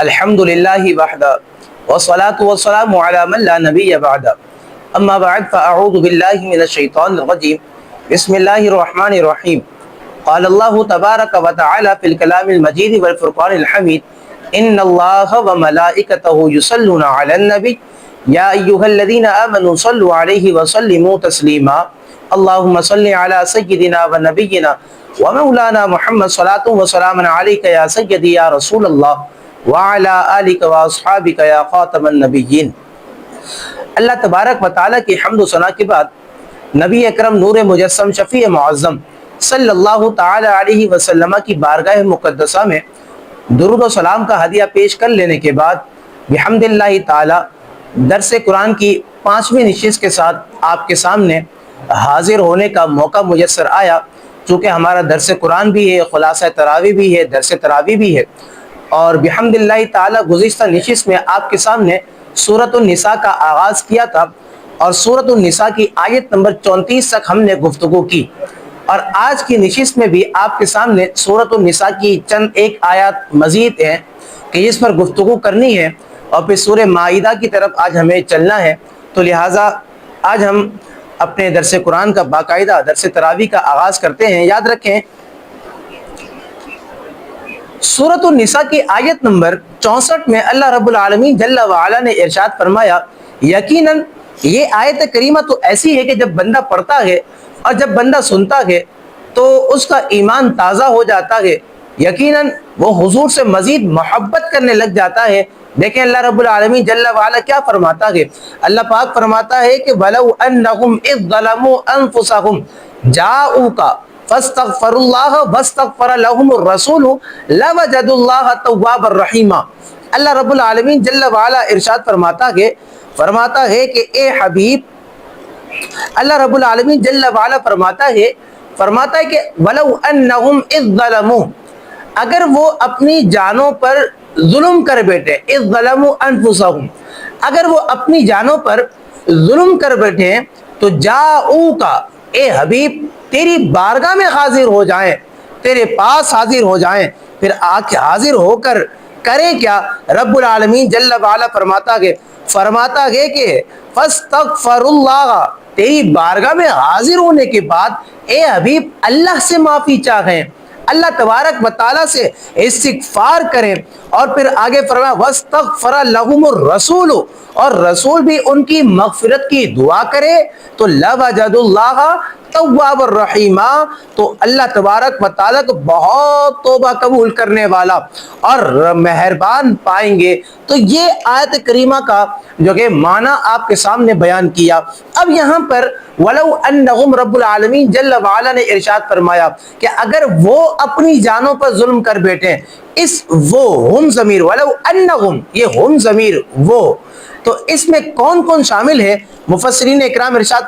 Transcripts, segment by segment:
الحمد للہ وحدہ والصلاة والسلام علی من لا نبی بعدہ اما بعد فاعوذ باللہ من الشیطان الرجیم بسم اللہ الرحمن الرحیم قال اللہ تبارک و تعالی فی الکلام المجید والفرقان الحمید ان اللہ وملائکتہ یصلون علی النبی یا ایہا الذین آمنوا صلوا علیہ وسلموا تسلیما اللہم صل علی سیدنا و نبینا ومولانا محمد صلاۃ و سلام علیک یا سیدی یا رسول اللہ وعلی آلک و اصحابک یا خاتم النبیین۔ اللہ تبارک و تعالیٰ کی حمد و ثنا کے بعد نبی اکرم نور مجسم شفیع معظم صلی اللہ تعالی علیہ وسلم کی بارگاہ مقدسہ میں درود و سلام کا ہدیہ پیش کر لینے کے بعد بحمد اللہ تعالی درس قرآن کی 5ویں نشست کے ساتھ آپ کے سامنے حاضر ہونے کا موقع میسر آیا۔ چونکہ ہمارا درس قرآن بھی ہے، خلاصہ تراویح بھی ہے، درس تراویح بھی ہے، اور بحمد اللہ تعالی گزشتہ نشست میں آپ کے سامنے سورۃ النساء کا آغاز کیا تھا اور سورۃ النساء کی آیت نمبر 34 تک ہم نے گفتگو کی، اور آج کی نشست میں بھی آپ کے سامنے سورۃ النساء کی چند ایک آیات مزید ہیں کہ جس پر گفتگو کرنی ہے، اور پھر سورہ مائدہ کی طرف آج ہمیں چلنا ہے۔ تو لہٰذا آج ہم اپنے درس قرآن کا باقاعدہ درس تراویح کا آغاز کرتے ہیں۔ یاد رکھیں سورۃ النساء کی آیت نمبر 64 میں اللہ رب العالمین جل وعلا نے ارشاد فرمایا، یقیناً یہ آیت کریمہ تو ایسی ہے کہ جب بندہ پڑھتا ہے اور جب بندہ سنتا ہے تو اس کا ایمان تازہ ہو جاتا ہے، یقیناً وہ حضور سے مزید محبت کرنے لگ جاتا ہے۔ دیکھیں اللہ رب العالمین جل وعلا کیا فرماتا ہے، اللہ پاک فرماتا ہے کہ وَلَوْ أَنَّهُمْ إِذْ ظَلَمُوا أَنفُسَهُمْ جَاءُوكَ فاستغفر اللہ واستغفر لهم الرسول لوجدوا اللہ توابا رحیما۔ اللہ رب العالمین جل وعلا ارشاد فرماتا ہے کہ اے حبیب، اللہ رب العالمین جل وعلا فرماتا ہے کہ ولو انہم اذ ظلموا، اگر وہ اپنی جانوں پر ظلم کر بیٹھے، اذ ظلموا انفسہم، اگر وہ اپنی جانوں پر ظلم کر بیٹھے تو جاؤکا، اے حبیب تیری بارگاہ میں حاضر ہو جائیں، تیرے پاس حاضر ہو جائیں، پھر حاضر ہو کر کریں کیا؟ رب العالمین جل وعلا فرماتا ہے کہ فاستغفر اللہ، تیری بارگاہ میں حاضر ہونے کے بعد اے حبیب اللہ سے معافی چاہیں، اللہ تبارک و تعالیٰ سے استغفار کریں، اور پھر آگے فرمایا واستغفر لهم الرسول، اور رسول بھی ان کی مغفرت کی دعا کرے تو لوجد اللہ تواب الرحیمہ، تو اللہ تبارک و تعالیٰ کو بہت توبہ قبول کرنے والا اور مہربان پائیں گے۔ تو یہ آیت کریمہ کا جو کہ معنی آپ کے سامنے بیان کیا۔ اب یہاں پر وَلَوْ أَنَّهُمْ رب العالمین جل وعلا نے ارشاد فرمایا کہ اگر وہ اپنی جانوں پر ظلم کر بیٹھیں، اس وہ ہم ضمیر وَلَوْ أَنَّهُمْ، یہ ہم ضمیر وہ، تو اس میں کون کون شامل ہے؟ مفسرین اکرام ارشاد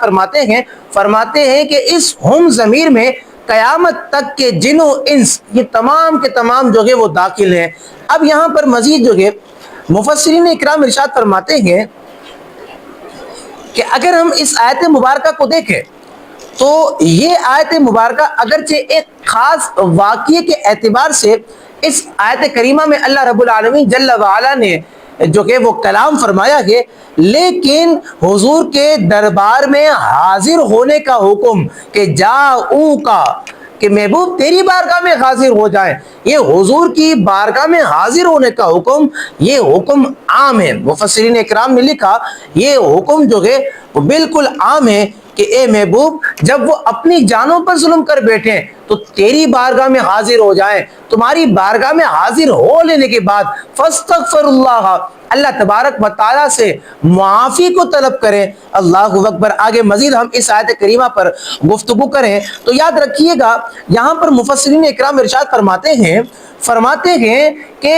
فرماتے ہیں کہ اس ہم ضمیر میں قیامت تک کے جن و انس، یہ تمام کے تمام جو ہے وہ داخل ہیں۔ اب یہاں پر مزید جو ہے مفسرین اکرام ارشاد فرماتے ہیں کہ اگر ہم اس آیت مبارکہ کو دیکھیں تو یہ آیت مبارکہ اگرچہ ایک خاص واقعے کے اعتبار سے اس آیت کریمہ میں اللہ رب العالمین جل وعلا نے جو کہ وہ کلام فرمایا ہے، لیکن حضور کے دربار میں حاضر ہونے کا حکم کہ جاؤ کا، کہ محبوب تیری بارگاہ میں حاضر ہو جائیں، یہ حضور کی بارگاہ میں حاضر ہونے کا حکم، یہ حکم عام ہے۔ مفسرین اکرام نے لکھا یہ حکم جو ہے وہ بالکل عام ہے کہ اے محبوب جب وہ اپنی جانوں پر ظلم کر بیٹھیں تو تیری بارگاہ میں حاضر ہو جائیں، تمہاری بارگاہ میں حاضر ہو لینے کے بعد فاستغفر اللہ، اللہ تبارک و تعالیٰ سے معافی کو طلب کریں۔ اللہ اکبر۔ آگے مزید ہم اس آیت کریمہ پر گفتگو کریں تو یاد رکھیے گا یہاں پر مفسرین اکرام ارشاد فرماتے ہیں کہ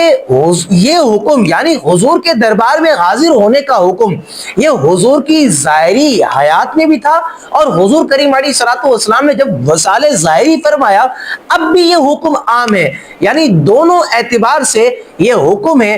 یہ حکم یعنی حضور کے دربار میں حاضر ہونے کا حکم یہ حضور کی ظاہری حیات میں بھی تھا، اور حضور کریم علیہ الصلوۃ والسلام نے جب وصال ظاہری فرمایا اب بھی یہ حکم عام ہے، یعنی دونوں اعتبار سے یہ حکم ہے،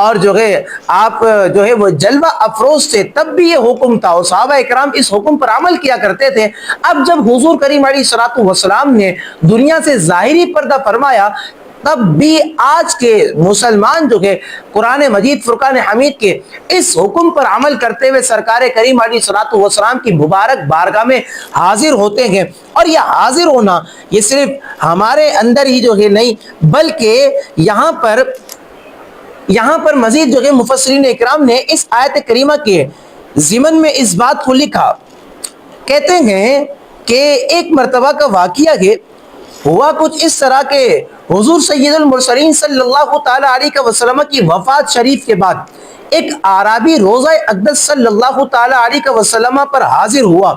اور جو ہے آپ جو ہے وہ جلوہ افروز تھے تب بھی یہ حکم تھا اور صحابہ اکرام اس حکم پر عمل کیا کرتے تھے. اب جب حضور کریم علیہ الصلوۃ والسلام نے دنیا سے ظاہری پردہ فرمایا تب بھی آج کے مسلمان جو ہے قرآن مجید فرقان حمید کے اس حکم پر عمل کرتے ہوئے سرکار کریم علیہ الصلوۃ والسلام کی مبارک بارگاہ میں حاضر ہوتے ہیں. اور یہ حاضر ہونا یہ صرف ہمارے اندر ہی جو ہے نہیں بلکہ یہاں پر مزید جو ہے مفسرین اکرام نے اس آیت کریمہ کے ضمن میں اس بات کو لکھا. کہتے ہیں کہ ایک مرتبہ کا واقعہ ہے ہوا کچھ اس طرح کہ حضور سید المرسلین صلی اللہ تعالی علیہ وسلم کی وفات شریف کے بعد ایک اعرابی روضہ اقدس صلی اللہ تعالی علیہ وسلم پر حاضر ہوا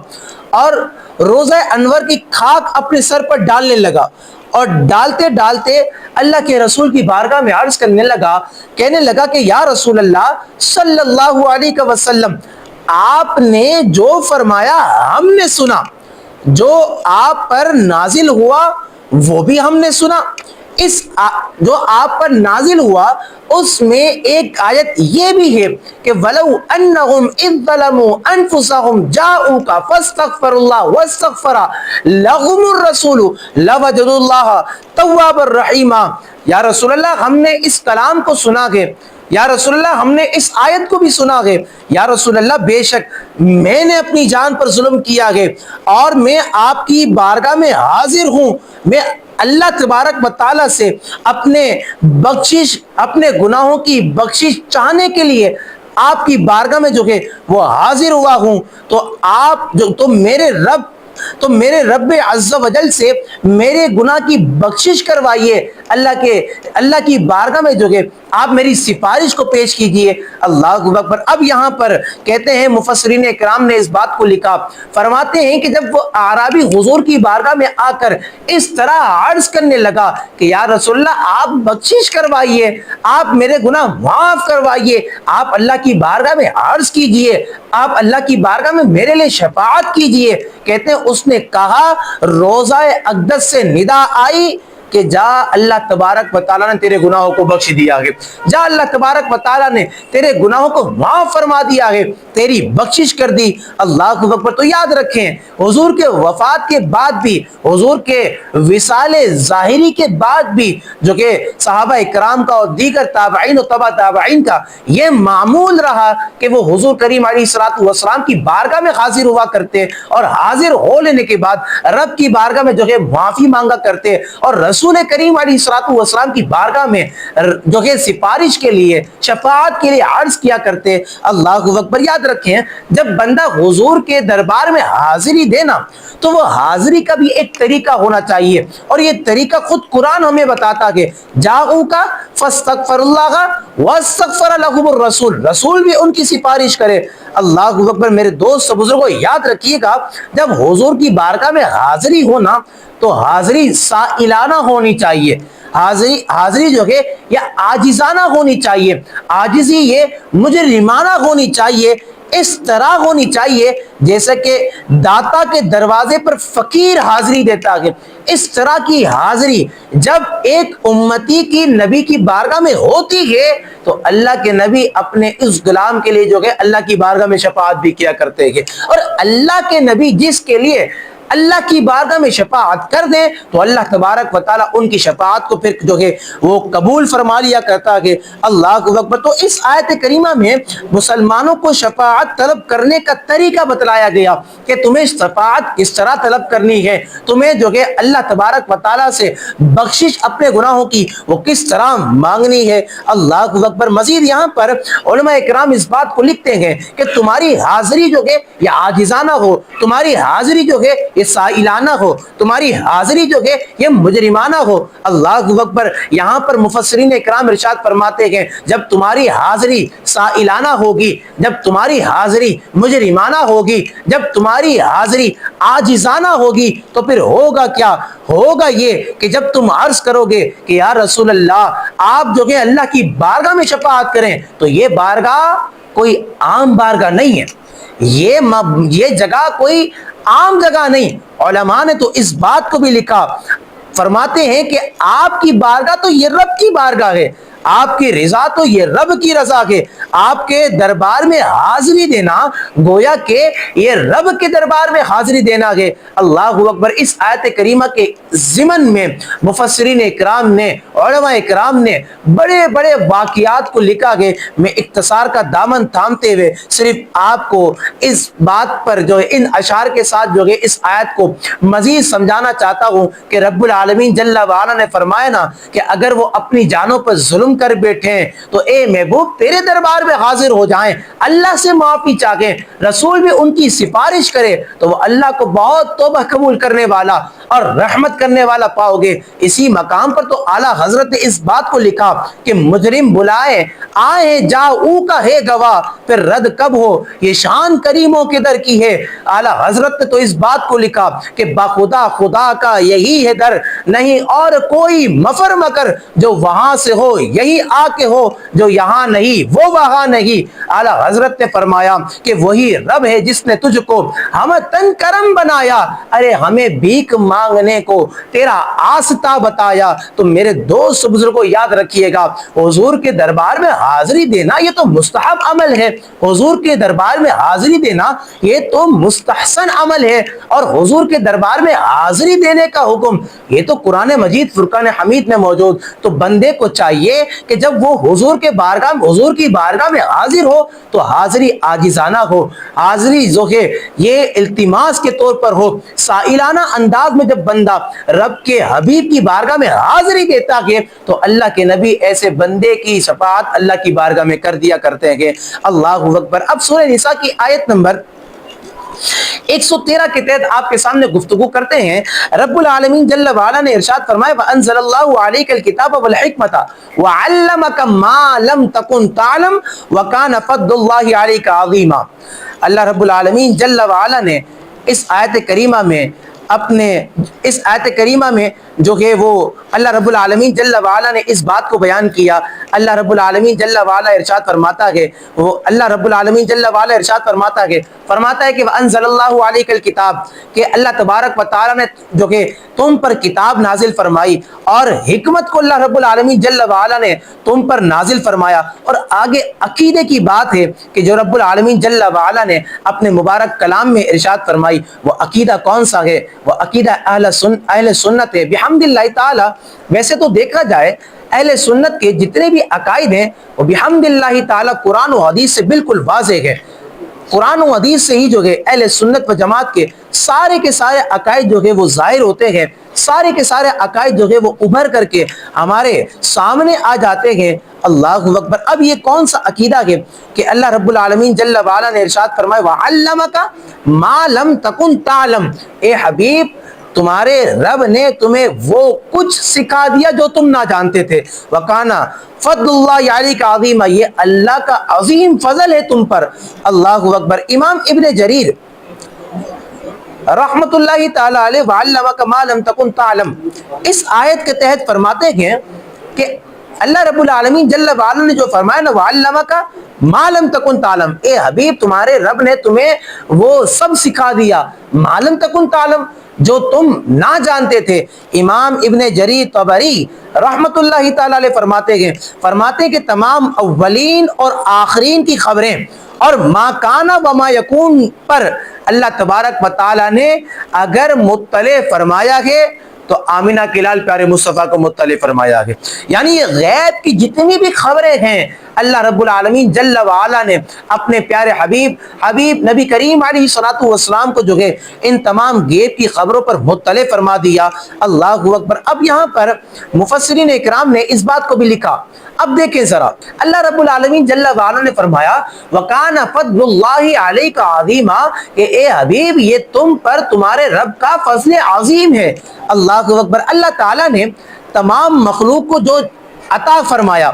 اور روضہ انور کی خاک اپنے سر پر ڈالنے لگا اور ڈالتے ڈالتے اللہ کے رسول کی بارگاہ میں عرض کرنے لگا کہنے لگا کہ یا رسول اللہ صلی اللہ علیہ وسلم آپ نے جو فرمایا ہم نے سنا جو آپ پر نازل ہوا وہ بھی ہم نے سنا جو آپ پر نازل ہوا اس میں ایک آیت یہ بھی ہے کہ وَلَوْ أَنَّهُمْ إِذْ ظَلَمُوا أَنفُسَهُمْ جَاءُوكَ فَاسْتَغْفَرُوا اللَّهَ وَاسْتَغْفَرَ لَهُمُ الرَّسُولُ لَوَجَدُوا اللَّهَ تَوَّابًا رَحِيمًا. یا رسول اللہ ہم نے اس کلام کو سنا ہے یا رسول اللہ ہم نے اس آیت کو بھی سنا ہے یا رسول اللہ بے شک میں نے اپنی جان پر ظلم کیا ہے اور میں آپ کی بارگاہ میں حاضر ہوں. میں اللہ تبارک و تعالیٰ سے اپنے گناہوں کی بخشش چاہنے کے لیے آپ کی بارگاہ میں جو ہے وہ حاضر ہوا ہوں. تو میرے رب عز و جل سے میرے گناہ کی بخشش کروائیے. اللہ کی بارگاہ میں جو ہے آپ میری سفارش کو پیش کیجئے. اللہ اکبر. اب یہاں پر کہتے ہیں مفسرین اکرام نے اس بات کو لکھا فرماتے ہیں کہ جب وہ اعرابی حضور کی بارگاہ میں آ کر اس طرح عرض کرنے لگا کہ یا رسول اللہ آپ بخشش کروائیے آپ میرے گناہ معاف کروائیے آپ اللہ کی بارگاہ میں عرض کیجئے آپ اللہ کی بارگاہ میں میرے لیے شفاعت کیجئے. کہتے ہیں اس نے کہا روضہ اقدس سے ندا آئی کہ جا اللہ تبارک و تعالیٰ نے تیرے گناہوں کو بخش دیا ہے جا اللہ تبارک و تعالیٰ نے تیرے گناہوں کو معاف فرما دیا ہے تیری بخشش کر دی. اللہ اکبر. تو یاد رکھیں حضور کے وفات کے بعد بھی حضور کے وصال ظاہری کے بعد بھی جو کہ صحابہ اکرام کا اور دیگر تابعین و تبع تابعین کا یہ معمول رہا کہ وہ حضور کریم علیہ الصلوۃ والسلام کی بارگاہ میں حاضر ہوا کرتے اور حاضر ہو لینے کے بعد رب کی بارگاہ میں جو ہے معافی مانگا کرتے اور رسول کریم علیہ الصلوۃ والسلام کی بارگاہ میں جو ہے سفارش کے لیے شفاعت کے لیے عرض کیا کرتے. اللہ اکبر. یاد رکھیں جب بندہ حضور کے دربار میں حاضری دینا تو وہ حاضری کا بھی ایک طریقہ ہونا چاہیے اور یہ طریقہ خود قرآن ہمیں بتاتا کہ جاؤکا فاستغفر اللہ واستغفر لهم الرسول رسول بھی ان کی سفارش کرے. اللہ اکبر. میرے دوست بزرگوں یاد رکھیے گا جب حضور کی بارگاہ میں حاضری ہونا تو حاضری سائلانہ ہونی چاہیے حاضری جو ہے یا عاجزانہ ہونی چاہیے عاجزی یہ مجرمانہ ہونی چاہیے اس طرح ہونی چاہیے جیسے کہ داتا کے دروازے پر فقیر حاضری دیتا ہے. اس طرح کی حاضری جب ایک امتی کی نبی کی بارگاہ میں ہوتی ہے تو اللہ کے نبی اپنے اس غلام کے لیے جو ہے اللہ کی بارگاہ میں شفاعت بھی کیا کرتے ہیں اور اللہ کے نبی جس کے لیے اللہ کی بارگاہ میں شفاعت کر دیں تو اللہ تبارک و تعالیٰ ان کی شفاعت کو پھر جو ہے وہ قبول فرما لیا کرتا ہے. اللہ اکبر. تو اس آیت کریمہ میں مسلمانوں کو شفاعت طلب کرنے کا طریقہ بتلایا گیا کہ تمہیں شفاعت کس طرح طلب کرنی ہے تمہیں جو ہے اللہ تبارک و تعالیٰ سے بخشش اپنے گناہوں کی وہ کس طرح مانگنی ہے. اللہ اکبر. مزید یہاں پر علماء اکرام اس بات کو لکھتے ہیں کہ تمہاری حاضری جو ہے یہ عاجزانہ ہو تمہاری حاضری جو ہے یہ سائلانہ ہو تمہاری حاضری جو ہے یہ مجرمانہ ہو. اللہ اکبر. یہاں پر مفسرین اکرام ارشاد فرماتے ہیں جب تمہاری حاضری سائلانہ ہوگی جب تمہاری حاضری مجرمانہ ہوگی جب تمہاری حاضری عاجزانہ ہوگی تو پھر ہوگا کیا ہوگا یہ کہ جب تم عرض کرو گے کہ یا رسول اللہ آپ جو ہے اللہ کی بارگاہ میں شفاعت کریں تو یہ بارگاہ کوئی عام بارگاہ نہیں ہے یہ جگہ کوئی عام جگہ نہیں. علماء نے تو اس بات کو بھی لکھا فرماتے ہیں کہ آپ کی بارگاہ تو یہ رب کی بارگاہ ہے، آپ کی رضا تو یہ رب کی رضا ہے، آپ کے دربار میں حاضری دینا گویا کہ یہ رب کے دربار میں حاضری دینا ہے۔ اللہ اکبر۔ اس آیت کریمہ کے ضمن میں مفسرین اکرام نے، علماء اکرام نے بڑے بڑے واقعات کو لکھا ہے۔ میں اختصار کا دامن تھامتے ہوئے صرف آپ کو اس بات پر جو ہے ان اشعار کے ساتھ جو ہے اس آیت کو مزید سمجھانا چاہتا ہوں کہ رب العالمین جل وعلا نے فرمایا نا کہ اگر وہ اپنی جانوں پر ظلم کر بیٹھیں تو اے محبوب تیرے دربار میں حاضر ہو جائیں، اللہ سے معافی چاہیں، رسول بھی ان کی سفارش کرے تو وہ اللہ کو بہت توبہ قبول کرنے والا اور رحمت کرنے والا پاؤ گے۔ اسی مقام پر تو اعلیٰ حضرت نے اس بات کو لکھا کہ مجرم بلائے آئے جاؤ کا ہے گواہ، پھر رد کب ہو یہ شان کریموں کے در کی ہے۔ اعلیٰ حضرت نے تو اس بات کو لکھا کہ بخدا خدا کا یہی ہے در، نہیں اور کوئی مفر مکر، جو وہاں سے ہو یہی آ کے ہو، جو یہاں نہیں وہ وہاں نہیں۔ اعلیٰ حضرت نے فرمایا کہ وہی رب ہے جس نے تجھ کو ہم تن کرم بنایا، ارے ہمیں بھیک مانگنے کو تیرا آستہ بتایا۔ تو میرے دوست بزرگوں یاد رکھیے گا، حضور کے دربار میں حاضری دینا یہ تو مستحب عمل ہے، حضور کے دربار میں حاضری دینا یہ تو مستحسن عمل ہے، اور حضور کے دربار میں حاضری دینے کا حکم یہ تو قرآن مجید فرقان حمید میں موجود۔ تو بندے کو چاہیے کہ جب وہ حضور کی بارگاہ میں حاضر ہو تو حاضری عاجزانہ ہو، حاضری جو ہے یہ التماس کے طور پر ہو، سائلانہ انداز میں جب بندہ رب کے حبیب کی بارگاہ میں حاضری دیتا ہے تو اللہ کے نبی ایسے بندے کی شفاعت اللہ کی بارگاہ میں کر دیا کرتے ہیں۔ اللہ اکبر۔ اب سورہ نساء کی آیت نمبر 113 کے تحت آپ کے سامنے گفتگو کرتے ہیں۔ رب العالمین جل وعلا نے ارشاد فرمایا وَأَنزَلَ اللَّهُ عَلَيْكَ الْكِتَابَ وَالْحِكْمَةَ وَعَلَّمَكَ مَا لَمْ تَكُنْ تَعْلَمْ وَكَانَ فَضْلُ اللَّهِ عَلَيْكَ عَظِيمًا۔ اللہ رب العالمین جل وعلا نے اس آیت کریمہ میں جو کہ وہ اللہ رب العالمین جل وعلا نے اس بات کو بیان کیا۔ اللہ رب العالمین جل وعلا ارشاد فرماتا ہے فرماتا ہے کہ وَأَنزَلَ اللَّهُ عَلَيْكَ الْكِتَابَ، کہ اللہ تبارک و تعالی نے جو کہ تم پر کتاب نازل فرمائی، اور حکمت کو اللہ رب العالمین جل وعلا نے تم پر نازل فرمایا۔ اور آگے عقیدے کی بات ہے کہ جو رب العالمین جل وعلا نے اپنے مبارک کلام میں ارشاد فرمائی، وہ عقیدہ کون سا ہے؟ وہ عقیدہ اہل سنت ہے بحمد اللہ تعالی۔ ویسے تو دیکھا جائے اہل سنت کے جتنے بھی عقائد ہیں وہ بحمد اللہ تعالی قرآن و حدیث سے بالکل واضح ہے۔ قرآن و حدیث سے ہی جو ہے اہل سنت و جماعت کے سارے عقائد جو ہے وہ ظاہر ہوتے ہیں، سارے عقائد جو ہے وہ ابھر کر کے ہمارے سامنے آ جاتے ہیں۔ اللہ اکبر۔ اب یہ کون سا عقیدہ ہے کہ اللہ رب العالمین جل وعلا نے ارشاد فرمایا وَعَلَّمَكَ مَا لَمْ تَكُنْ تَعْلَمْ، اے حبیب تمہارے رب نے تمہیں وہ کچھ سکھا دیا جو تم نہ جانتے تھے۔ وَكَانَ فضل اللہ علیک عظیما، یہ اللہ کا عظیم فضل ہے تم پر۔ اللہ اکبر۔ امام ابن جریر رحمت اللہ تعالی علیہ وَعَلَّمَكَ مَا لَمْ تَكُنْ تَعْلَمْ اس آیت کے تحت فرماتے ہیں کہ اللہ رب العالمین جل وعلا نے جو فرمایا نا وَعَلَّمَكَ مَا لَمْ تَكُنْ تَعْلَمْ، اے حبیب تمہارے رب نے تمہیں وہ سب سکھا دیا مَا لَمْ تَكُنْ تَعْلَمْ جو تم نہ جانتے تھے۔ امام ابن جریر طبری رحمت اللہ تعالی علیہ فرماتے ہیں کہ تمام اولین اور آخرین کی خبریں اور ما کانا و ما یکون پر اللہ تبارک و تعالی نے اگر مطلع فرمایا ہے تو آمینہ کے لال پیارے مصطفیٰ کو مطلع فرمایا ہے۔ یعنی یہ غیب کی جتنی بھی خبریں ہیں اللہ رب العالمین جل وعلا نے اپنے پیارے حبیب نبی کریم علیہ الصلوۃ والسلام کو جو ہے ان تمام غیب کی خبروں پر مطلع فرما دیا۔ اللہ اکبر۔ اب یہاں پر مفسرین اکرام نے اس بات کو بھی لکھا۔ اب دیکھیں ذرا، اللہ رب العالمین جل وعلا نے فرمایا وَكَانَ فَضْلُ اللَّهِ عَلَيْكَ عَظِيمًا، کہ اے حبیب یہ تم پر تمہارے رب کا فضل عظیم ہے۔ اللہ اکبر۔ اللہ تعالیٰ نے تمام مخلوق کو جو عطا فرمایا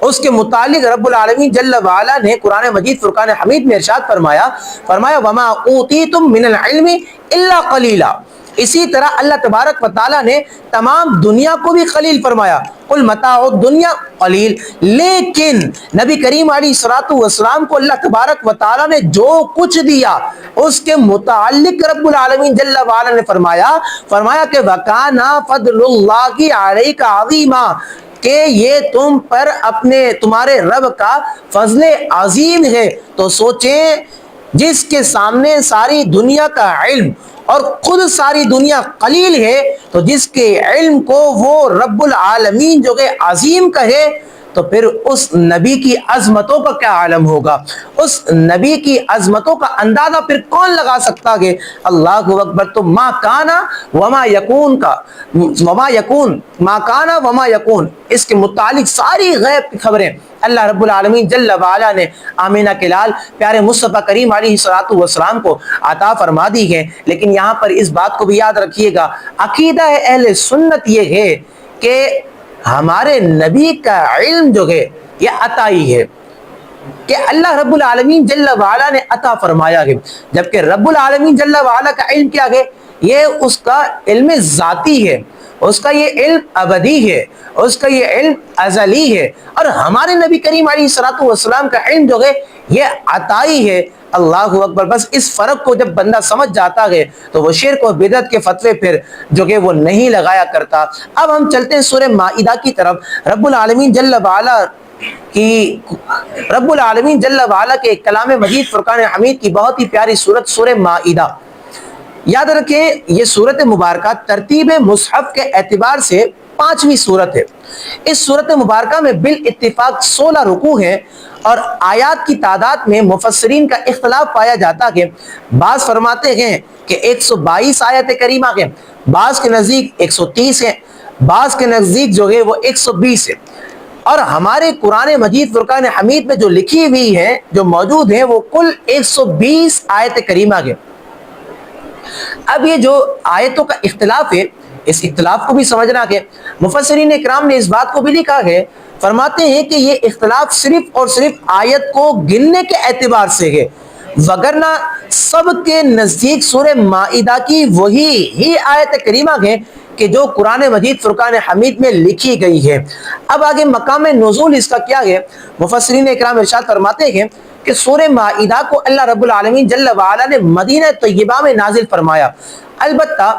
اس کے متعلق رب العالمین جل وعلا نے قرآن مجید فرقان حمید میں ارشاد فرمایا وَمَا أُوتِيتُم مِّنَ الْعِلْمِ إِلَّا قَلِيلًا، اسی طرح اللہ تبارک و تعالیٰ نے تمام دنیا کو بھی قلیل فرمایا، قل متاع الدنیا قلیل، لیکن نبی کریم علیہ الصلوۃ والسلام کو اللہ تبارک و تعالیٰ نے جو کچھ دیا اس کے متعلق رب العالمین جل وعلا نے فرمایا کہ وَكَانَ فَضْلُ اللَّهِ عَلَيْكَ عَظِيمًا، کہ یہ تم پر تمہارے رب کا فضل عظیم ہے۔ تو سوچیں، جس کے سامنے ساری دنیا کا علم اور خود ساری دنیا قلیل ہے، تو جس کے علم کو وہ رب العالمین جو کہ عظیم کہے، تو پھر اس نبی کی عظمتوں کا کیا عالم ہوگا؟ اس نبی کی عظمتوں کا اندازہ پھر کون لگا سکتا ہے؟ اللہ اکبر۔ تو ما کانا وما یکون کا ما کانا وما یکون، اس کے متعلق ساری غیب کی خبریں اللہ رب العالمین جل وعلا نے آمینہ کے لال پیارے مصطفیٰ کریم علیہ الصلوۃ والسلام کو عطا فرما دی ہے۔ لیکن یہاں پر اس بات کو بھی یاد رکھیے گا، عقیدہ اہل سنت یہ ہے کہ ہمارے نبی کا علم جو ہے یہ عطائی ہے، کہ اللہ رب العالمین جل وعلا نے عطا فرمایا ہے، جبکہ رب العالمین جل وعلا کا علم کیا ہے؟ یہ اس کا علم ذاتی ہے، اس کا یہ علم ابدی ہے، اس کا یہ علم ازلی ہے، اور ہمارے نبی کریم علیہ الصلوۃ والسلام کا علم جو ہے یہ عطائی ہے۔ اللہ اکبر۔ بس اس فرق کو جب بندہ سمجھ جاتا ہے تو وہ شرک و بدعت کے فتوے پھر جو کہ وہ نہیں لگایا کرتا۔ اب ہم چلتے ہیں سورہ مائدہ کی طرف۔ رب العالمین جل وعلا کے کلام مجید فرقان حمید کی بہت ہی پیاری سورت سورہ مائدہ، یاد رکھیں یہ سورت مبارکہ ترتیب مصحف کے اعتبار سے 5ویں سورت ہے۔ اس سورت مبارکہ میں بالاتفاق 16 رکوع ہیں، اور آیات کی تعداد میں مفسرین کا اختلاف پایا جاتا ہے۔ بعض فرماتے ہیں کہ 122 آیت کریمہ ہیں، بعض کے نزدیک 130 ہیں، بعض کے نزدیک جو ہے وہ 120 ہے، اور ہمارے قرآن مجید فرقان حمید میں جو لکھی ہوئی ہے، جو موجود ہیں، وہ کل 120 آیت کریمہ ہیں۔ اب یہ جو آیتوں کا اختلاف ہے، اس اختلاف کو بھی سمجھنا ہے۔ مفسرین اکرام نے اس بات کو بھی لکھا ہے، فرماتے ہیں کہ یہ اختلاف صرف اور صرف آیت کو گننے کے اعتبار سے ہے، وگرنہ سب کے نزدیک سورہ مائدہ کی وہی ہی آیت کریمہ ہے کہ جو قرآن مجید فرقان حمید میں لکھی گئی ہے۔ اب آگے مقام نزول اس کا کیا ہے؟ مفسرین اکرام ارشاد فرماتے ہیں کہ سورہ مائدہ کو اللہ رب العالمین جل وعلا نے مدینہ طیبہ میں نازل فرمایا۔ البتہ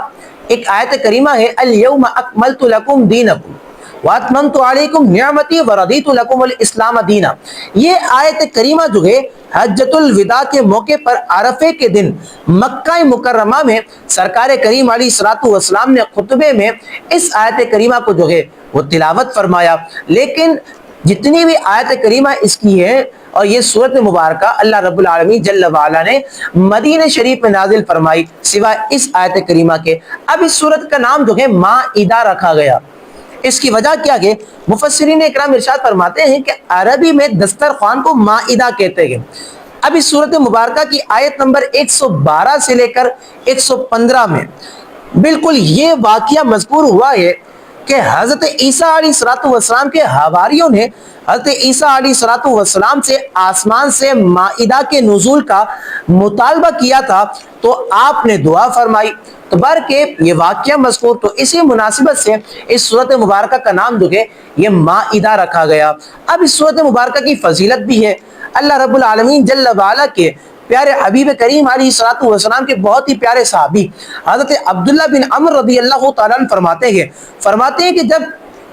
ایک آیت کریمہ ہے، الیوم اکملت لکم دینکم واتممت علیکم نعمتی ورضیت لکم الاسلام دینا۔ یہ آیت کریمہ جو ہے حجۃ الوداع کے موقع پر عرفے کے دن مکہ مکرمہ میں سرکار کریم علیہ الصلوۃ والسلام نے خطبے میں اس آیت کریمہ کو جو ہے وہ تلاوت فرمایا۔ لیکن جتنی بھی آیت کریمہ اس کی ہے اور یہ سورت مبارکہ اللہ رب العالمین جل وعلا نے مدینہ شریف میں نازل فرمائی سوائے اس آیت کریمہ کے۔ اب اس سورت کا نام جو ہے مائدہ رکھا گیا، اس کی وجہ کیا ہے؟ مفسرین اکرام ارشاد فرماتے ہیں کہ عربی میں دسترخوان کو مائدہ کہتے ہیں۔ اب اس سورت مبارکہ کی آیت نمبر 112 سے لے کر 115 میں بالکل یہ واقعہ مذکور ہوا ہے کہ حضرت عیسیٰ علیہ السلام کے حواریوں نے حضرت عیسیٰ علیہ السلام سے آسمان سے مائدہ کے نزول کا مطالبہ کیا تھا، تو آپ نے دعا فرمائی، تو بلکہ یہ واقعہ مذکور، تو اسی مناسبت سے اس سورت مبارکہ کا نام جو ہے یہ مائدہ رکھا گیا۔ اب اس سورت مبارکہ کی فضیلت بھی ہے۔ اللہ رب العالمین جل وعلا کے پیارے حبیب کریم علیہ السلام کے بہت ہی پیارے صحابی حضرت عبداللہ بن عمر رضی اللہ تعالیٰ عنہ فرماتے ہیں کہ جب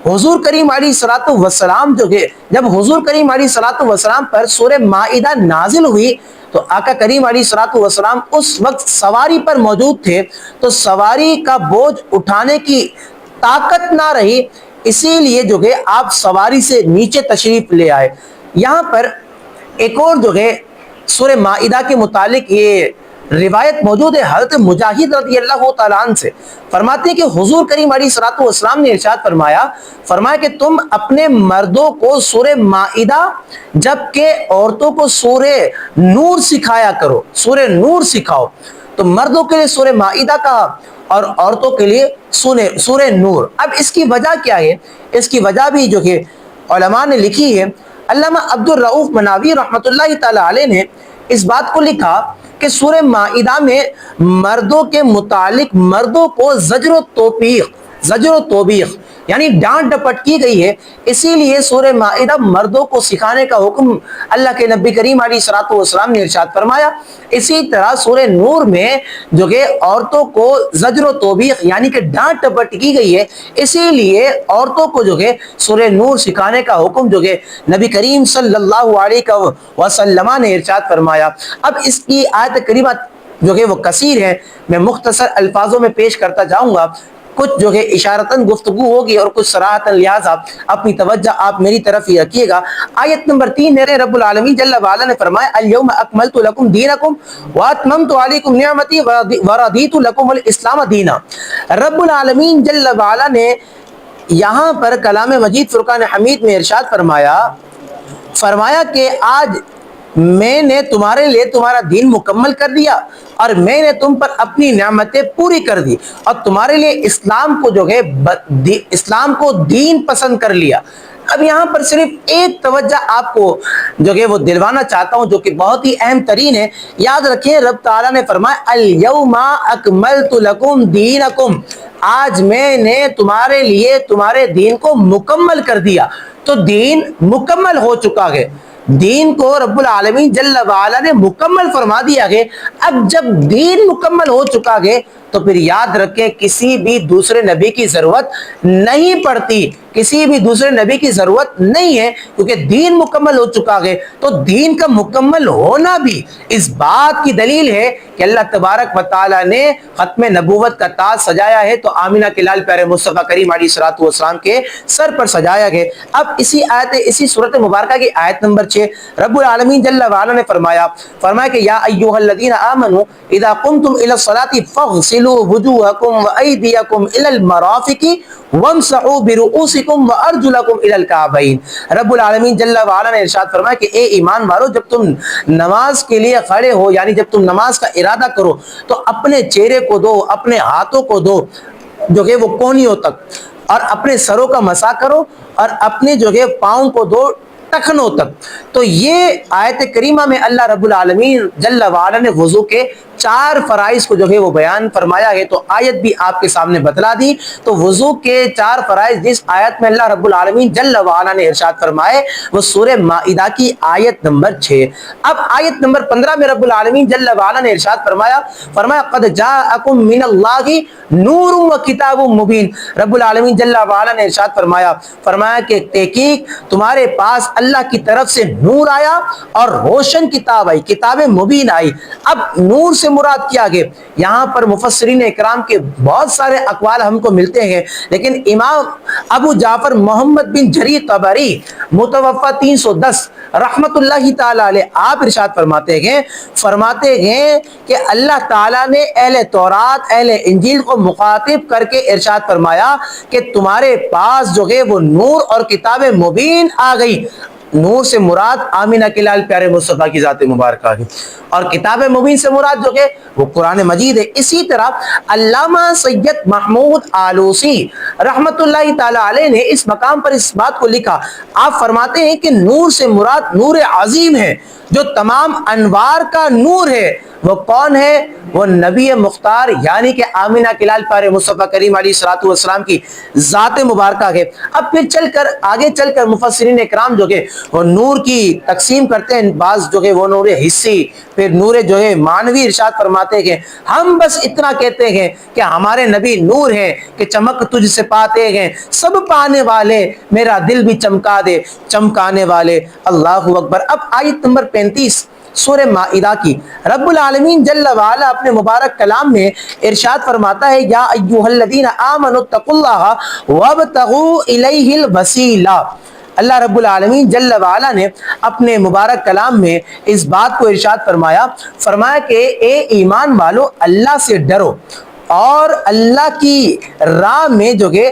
حضور کریم علیہ السلام جب حضور کریم علیہ السلام پر سورہ مائدہ نازل ہوئی تو آقا کریم علیہ السلام اس وقت سواری پر موجود تھے، تو سواری کا بوجھ اٹھانے کی طاقت نہ رہی، اسی لیے جو ہے آپ سواری سے نیچے تشریف لے آئے۔ یہاں پر ایک اور جو ہے سورہ مائدہ کے متعلق یہ روایت موجود ہے حضرت مجاہد رضی اللہ تعالیٰ عنہ سے، فرماتے ہیں کہ حضور کریم علیہ السلام نے ارشاد فرمایا کہ تم اپنے مردوں کو سورہ مائدہ جبکہ عورتوں کو سورہ نور سکھایا کرو، سورہ نور سکھاؤ۔ تو مردوں کے لیے سورہ مائدہ کہا اور عورتوں کے لیے سورہ نور۔ اب اس کی وجہ کیا ہے؟ اس کی وجہ بھی جو کہ علماء نے لکھی ہے۔ علامہ عبد الرؤف مناوی رحمۃ اللہ تعالی علیہ نے اس بات کو لکھا کہ سورہ مائدہ میں مردوں کے متعلق مردوں کو زجر و توبیخ یعنی ڈانٹ ڈپٹ کی گئی ہے، اسی لیے سورہ مائدہ مردوں کو سکھانے کا حکم اللہ کے نبی کریم علیہ الصلوۃ والسلام نے ارشاد فرمایا۔ اسی طرح سورہ نور میں جو کہ عورتوں کو زجر و توبیخ یعنی کہ ڈانٹ ڈپٹ کی گئی ہے، اسی لیے عورتوں کو جو کہ سورہ نور سکھانے کا حکم جو کہ نبی کریم صلی اللہ علیہ وسلم نے ارشاد فرمایا۔ اب اس کی آیت کریمہ جو کہ وہ کثیر ہے، میں مختصر الفاظوں میں پیش کرتا جاؤں گا، کچھ جو ہے اشارتاً گفتگو ہوگی اور کچھ صراحتاً، لہٰذا اپنی توجہ آپ میری طرف ہی رکھیے گا۔ آیت نمبر 3 میرے رب العالمین جل وعلا نے فرمایا الیوم اکملت لکم دینکم واتممت علیکم نعمتی ورضیت لکم الاسلام دینا۔ رب العالمین جل وعلا نے یہاں پر کلام مجید فرقان حمید میں ارشاد فرمایا کہ آج میں نے تمہارے لیے تمہارا دین مکمل کر دیا اور میں نے تم پر اپنی نعمتیں پوری کر دی اور تمہارے لیے اسلام کو جو ہے اسلام کو دین پسند کر لیا۔ اب یہاں پر صرف ایک توجہ آپ کو جو کہ وہ دلوانا چاہتا ہوں جو کہ بہت ہی اہم ترین ہے، یاد رکھیں رب تعالیٰ نے فرمایا الیوم اکملت لکم دینکم، آج میں نے تمہارے لیے تمہارے دین کو مکمل کر دیا۔ تو دین مکمل ہو چکا ہے، دین کو رب العالمین جل وعلا نے مکمل فرما دیا ہے۔ اب جب دین مکمل ہو چکا ہے تو پھر یاد رکھیں کسی بھی دوسرے نبی کی ضرورت نہیں پڑتی، کسی بھی دوسرے نبی کی ضرورت نہیں ہے، کیونکہ دین مکمل ہو چکا ہے۔ تو دین کا مکمل ہونا بھی اس بات کی دلیل ہے کہ اللہ تبارک و تعالیٰ نے ختم نبوت کا تاج سجایا ہے تو آمینہ کے لال پیارے مصطفیٰ کریم علیہ الصلوۃ والسلام کے سر پر سجایا ہے۔ اب اسی سورۃ مبارکہ کی آیت نمبر 6 رب العالمین جل وعلا نے فرمایا کہ یا ایھا الذین آمنوا اذا قمتم الی الصلاۃ فاغسلوا وجوہکم وایدیکم الی المرافق وامسحوا برؤوسکم وارجلکم الی الکعبین۔ رب العالمین جل وعلا نے ارشاد فرمایا کہ اے ایمان والو، جب تم نماز کے لیے کھڑے ہو یعنی جب تم نماز کا ارادہ کرو تو اپنے چہرے کو دو، اپنے ہاتھوں کو دو جو کہ وہ کونیوں تک، اور اپنے سروں کا مسح کرو اور اپنے جو کہ پاؤں کو دو ٹخنوں تک۔ تو یہ آیت کریمہ میں اللہ رب العالمین جل وعلا نے وضو کے 4 فرائض کو جو ہے وہ بیان فرمایا ہے، تو آیت بھی آپ کے سامنے بتلا دی۔ تو وضو کے 4 فرائض جس آیت میں اللہ رب العالمین جل وعلا نے ارشاد فرمائے وہ سورہ مائدہ کی آیت نمبر 6۔ اب آیت نمبر 15 میں رب العالمین جل وعلا نے ارشاد فرمایا قد جاءکم من اللہ نور و کتاب مبین۔ رب العالمین جل وعلا نے ارشاد فرمایا کہ تحقیق تمہارے پاس اللہ کی طرف سے نور آیا اور روشن کتاب آئی، کتاب مبین آئی۔ اب نور سے مراد کیا گیا؟ یہاں پر مفسرین اکرام کے بہت سارے اقوال ہم کو ملتے ہیں، لیکن امام ابو جعفر محمد بن جریر طبری متوفی 310 رحمت اللہ تعالی علیہ آپ ارشاد فرماتے ہیں کہ اللہ تعالیٰ نے اہل تورات اہل انجیل کو مخاطب کر کے ارشاد فرمایا کہ تمہارے پاس جو ہے وہ نور اور کتاب مبین آ گئی۔ نور سے مراد آمینہ کے لال پیارے مصطفیٰ کی ذات مبارکہ ہے، اور کتاب مبین سے مراد جو ہے وہ قرآن مجید ہے۔ اسی طرح علامہ سید محمود آلوسی رحمت اللہ تعالی علیہ نے اس مقام پر اس بات کو لکھا، آپ فرماتے ہیں کہ نور سے مراد نور عظیم ہے جو تمام انوار کا نور ہے۔ وہ کون ہے؟ وہ نبی مختار یعنی کہ آمینہ کے لال پیارے مصطفیٰ کریم علیہ الصلوۃ والسلام کی ذات مبارکہ ہے۔ اب پھر آگے چل کر مفسرین اکرام جو کہ وہ نور کی تقسیم کرتے ہیں، بعض جو کہ وہ نور حسی پھر نور جو ہے معنوی ارشاد فرماتے ہیں۔ ہم بس اتنا کہتے ہیں کہ ہمارے نبی نور ہیں کہ چمک تجھ سے پاتے ہیں سب پانے والے، میرا دل بھی چمکا دے چمکانے والے۔ اللہ اکبر۔ اب آیت نمبر 35 سورہ مائدہ کی رب العالمین جل وعلا اپنے مبارک کلام میں ارشاد فرماتا ہے یا ایھا الذین آمنوا اتقوا اللہ وابتغوا الیہ الوسیلہ۔ اللہ رب العالمین جل وعلا نے اپنے مبارک کلام میں اس بات کو ارشاد فرمایا کہ اے ایمان والو، اللہ سے ڈرو اور اللہ کی راہ میں جو کہ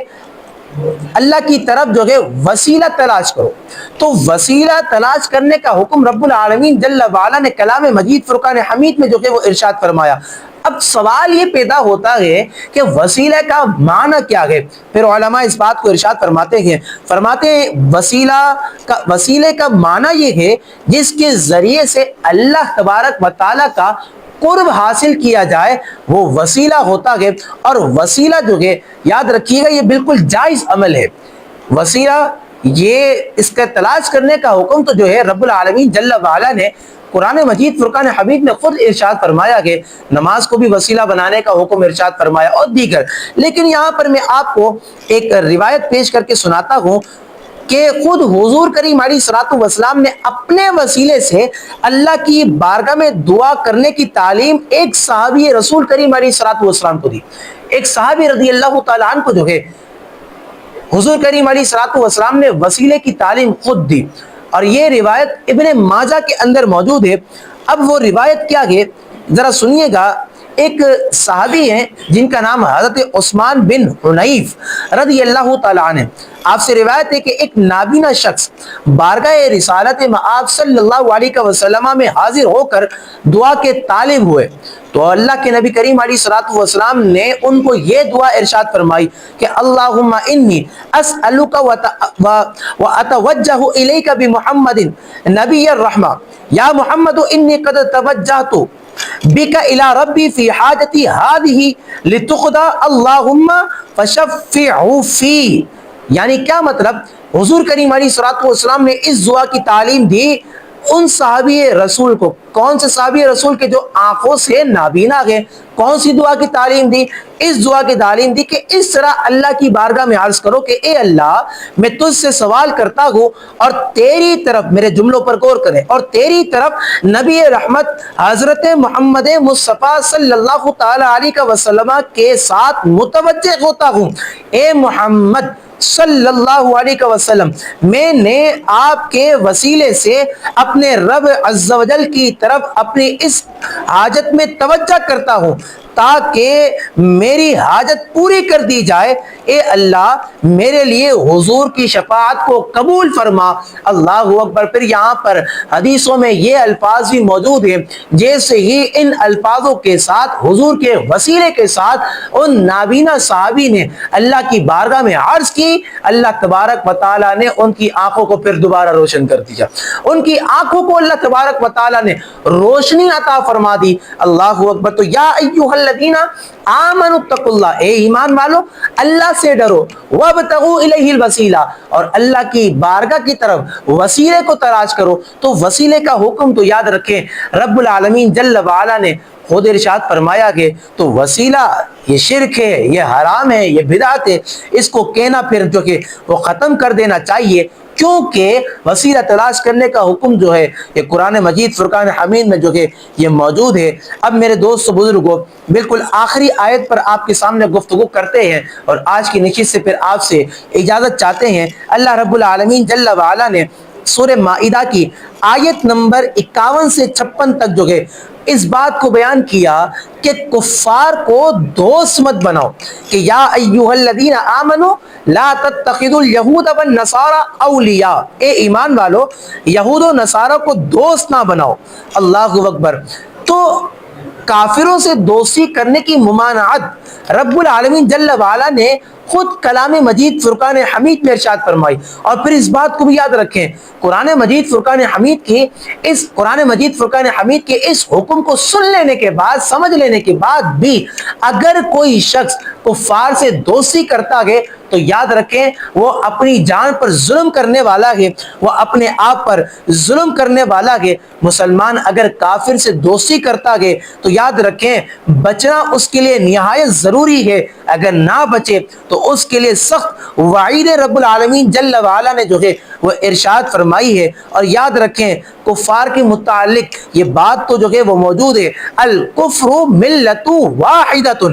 اللہ کی طرف جو ہے وسیلہ تلاش کرو۔ تو وسیلہ تلاش کرنے کا حکم رب العالمین جل وعلا نے کلام مجید فرقان حمید میں جو ہے وہ ارشاد فرمایا۔ اب سوال یہ پیدا ہوتا ہے کہ وسیلہ کا معنی کیا ہے؟ پھر علماء اس بات کو ارشاد فرماتے ہیں وسیلے کا معنی یہ ہے جس کے ذریعے سے اللہ تبارک و تعالیٰ کا قرب حاصل کیا جائے، وہ وسیلہ ہوتا ہے۔ اور وسیلہ جو ہے یاد رکھیے گا یہ بالکل جائز عمل ہے۔ وسیلہ یہ اس کا تلاش کرنے کا حکم تو جو ہے رب العالمین جل وعلا نے قرآن مجید فرقان حمید میں خود ارشاد فرمایا کہ نماز کو بھی وسیلہ بنانے کا حکم ارشاد فرمایا اور دیگر۔ لیکن یہاں پر میں آپ کو ایک روایت پیش کر کے سناتا ہوں کہ خود حضور کریم علیہ الصلوۃ والسلام نے اپنے وسیلے سے اللہ کی بارگاہ میں دعا کرنے کی تعلیم ایک صحابی رسول کریم علیہ الصلوۃ والسلام کو دی۔ ایک صحابی رضی اللہ تعالیٰ عنہ کو جو ہے حضور کریم علیہ الصلوۃ والسلام نے وسیلے کی تعلیم خود دی، اور یہ روایت ابن ماجہ کے اندر موجود ہے۔ اب وہ روایت کیا ہے ذرا سنیے گا۔ ایک صحابی ہیں جن کا نام حضرت عثمان بن حنیف رضی اللہ تعالیٰ عنہ، آپ سے روایت ہے کہ ایک نابینا شخص بارگاہ رسالت مآب صلی اللہ علیہ وسلم میں حاضر ہو کر دعا کے طالب ہوئے، تو اللہ کے نبی کریم علیہ الصلوۃ والسلام نے ان کو یہ دعا ارشاد فرمائی کہ اللہم انی اسألک واتوجہ الیک بمحمد نبی الرحمہ یا محمد انی قد توجہت بک الی ربی فی حاجتی ہذہ لتقضی اللہم فشفعہ فی۔ یعنی کیا مطلب؟ حضور کریم علیہ الصلوۃ والسلام نے اس دعا کی تعلیم دی ان صحابی رسول کو۔ کون سے صحابی رسول کے جو آنکھوں سے نابینا گئے؟ کون سی دعا کی تعلیم دی؟ اس دعا کی تعلیم دی کہ اس طرح اللہ کی بارگاہ میں عرض کرو کہ اے اللہ میں تجھ سے سوال کرتا ہوں اور تیری طرف، میرے جملوں پر غور کریں، اور تیری طرف نبی رحمت حضرت محمد مصطفیٰ صلی اللہ تعالی علیہ وسلم کے ساتھ متوجہ ہوتا ہوں۔ اے محمد صلی اللہ علیہ وسلم، میں نے آپ کے وسیلے سے اپنے رب عز و جل کی طرف اپنی اس حاجت میں توجہ کرتا ہوں تاکہ میری حاجت پوری کر دی جائے۔ اے اللہ میرے لیے حضور کی شفاعت کو قبول فرما۔ اللہ اکبر۔ پھر یہاں پر حدیثوں میں یہ الفاظ بھی موجود ہیں جیسے ہی ان الفاظوں کے ساتھ حضور کے وسیلے کے ساتھ ان نابینا صحابی نے اللہ کی بارگاہ میں عرض کی، اللہ تبارک و تعالیٰ نے ان کی آنکھوں کو پھر دوبارہ روشن کر دیا۔ ان کی آنکھوں کو اللہ تبارک و تعالیٰ نے روشنی عطا فرما دی۔ اللہ اکبر۔ تو یا ایھا الذین آمنوا اتقوا اللہ، اے ایمان والو اللہ سے ڈرو، وابتغوا الیہ الوسیلہ، اور اللہ کی بارگاہ کی طرف وسیلے کو تلاش کرو۔ تو وسیلے کا حکم تو یاد رکھیں رب العالمین جل وعلا نے خود ارشاد فرمایا کہ تو وسیلہ یہ شرک ہے، یہ حرام ہے، یہ بدعت ہے، اس کو کہنا پھر جو کہ وہ ختم کر دینا چاہیے، کیونکہ وسیلہ تلاش کرنے کا حکم جو ہے یہ قرآن مجید فرقان حمید میں جو کہ یہ موجود ہے۔ اب میرے دوست بزرگوں بالکل آخری آیت پر آپ کے سامنے گفتگو کرتے ہیں اور آج کی نشست سے پھر آپ سے اجازت چاہتے ہیں۔ اللہ رب العالمین جل وعلا نے سورہ مائدہ کی آیت نمبر 51 سے 56 تک جو ہے اس بات کو بیان کیا کہ کفار کو دوست مت بناؤ، کہ یا ایھا الذین آمنوا لا تتخذوا اليہود والنصارى اولیاء، اے ایمان والو یہود و نصارہ کو دوست نہ بناؤ۔ اللہ اکبر۔ تو کافروں سے دوستی کرنے کی ممانعت رب العالمین جل وعلا نے خود کلام مجید فرقان حمید میں ارشاد فرمائی۔ اور پھر اس بات کو بھی یاد رکھیں قرآن مجید فرقان حمید کے اس حکم کو سن لینے کے بعد، سمجھ لینے کے بعد بھی اگر کوئی شخص کفار سے دوستی کرتا ہے تو یاد رکھیں وہ اپنی جان پر ظلم کرنے والا ہے، وہ اپنے آپ پر ظلم کرنے والا ہے۔ مسلمان اگر کافر سے دوستی کرتا ہے تو یاد رکھیں بچنا اس کے لیے نہایت ضروری ہے، اگر نہ بچے تو اس کے لیے سخت وعید رب العالمین جل وعلا نے جو ہے وہ ارشاد فرمائی ہے۔ اور یاد رکھیں کفار کے متعلق یہ بات تو جو ہے وہ موجود ہے، الکفر ملت واحدۃ،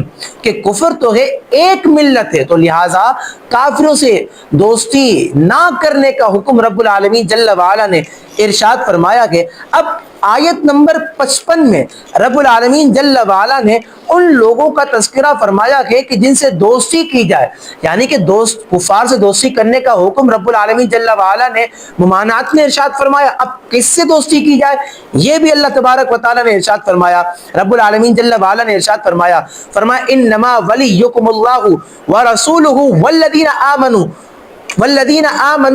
کہ کفر تو ہے ایک ملت ہے، تو لہٰذا کافروں سے دوستی نہ کرنے کا حکم رب العالمین جل وعلا نے ارشاد فرمایا کہ اب آیت نمبر 55 میں رب العالمین جل وعلا نے ان لوگوں کا تذکرہ فرمایا ہے کہ جن سے دوستی کی جائے، یعنی کہ کفار سے دوستی کرنے کا حکم رب العالمین جل وعلا نے ممانعت میں ارشاد فرمایا۔ اب کس سے دوستی کی جائے یہ بھی اللہ تبارک و تعالی نے ارشاد فرمایا۔ رب العالمین جل وعلا نے ارشاد فرمایا انما ولیکم اللہ ورسولہ والذین آمنوا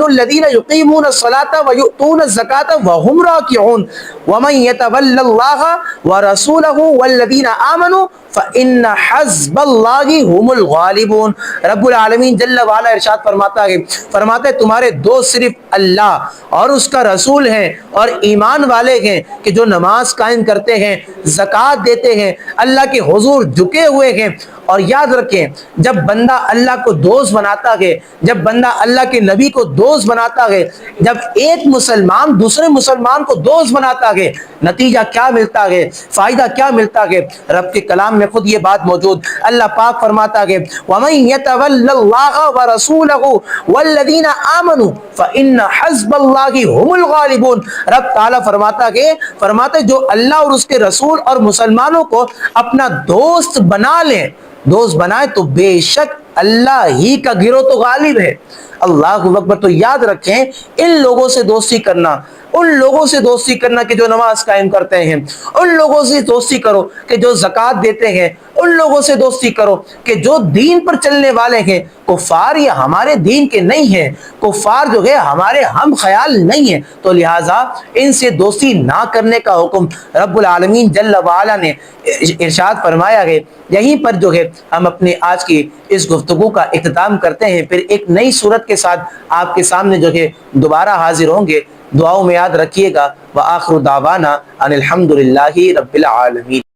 الذین یقیمون الصلاة ویؤتون الزکاة وهم راکعون ومن یتول اللہ ورسولہ والذین آمنوا فإن حزب اللہ هم الغالبون۔ رب العالمین جل وعلا ارشاد فرماتا ہے تمہارے دوست صرف اللہ اور اس کا رسول ہیں اور ایمان والے ہیں کہ جو نماز قائم کرتے ہیں، زکوٰۃ دیتے ہیں، اللہ کے حضور جھکے ہوئے ہیں۔ اور یاد رکھیں جب بندہ اللہ کو دوست بناتا ہے، جب بندہ اللہ کے نبی کو دوست بناتا ہے، جب ایک مسلمان دوسرے مسلمان کو دوست بناتا ہے، نتیجہ کیا ملتا ہے، فائدہ کیا ملتا ہے؟ رب کے کلام میں خود یہ بات موجود۔ اللہ پاک فرماتا ہے وَمَن يَتَوَلَّ اللَّهَ وَرَسُولَهُ وَالَّذِينَ آمَنُوا فَإِنَّ حَزْبَ اللَّهِ هُمُ الْغَالِبُونَ۔ رب تعالیٰ فرماتا ہے جو اللہ اور اس کے رسول اور مسلمانوں کو اپنا دوست بنا لیں، دوست بنائے تو بے شک اللہ ہی کا گروہ تو غالب ہے۔ اللہ اکبر۔ تو یاد رکھیں ان لوگوں سے دوستی کرنا، ان لوگوں سے دوستی کرنا کہ جو نماز قائم کرتے ہیں، ان لوگوں سے دوستی کرو کہ جو زکوٰۃ دیتے ہیں، ان لوگوں سے دوستی کرو کہ جو دین پر چلنے والے ہیں۔ کفار یہ ہمارے دین کے نہیں ہیں، کفار جو ہے ہمارے ہم خیال نہیں ہیں، تو لہٰذا ان سے دوستی نہ کرنے کا حکم رب العالمین جل وعلا نے ارشاد فرمایا ہے۔ یہیں پر جو ہے ہم اپنے آج کی اس گفتگو کا اختتام کرتے ہیں، پھر ایک نئی صورت کے ساتھ آپ کے سامنے جو ہے دوبارہ حاضر ہوں گے۔ دعاؤں میں یاد رکھیے گا۔ وآخر دعوانا ان الحمد للہ رب العالمین۔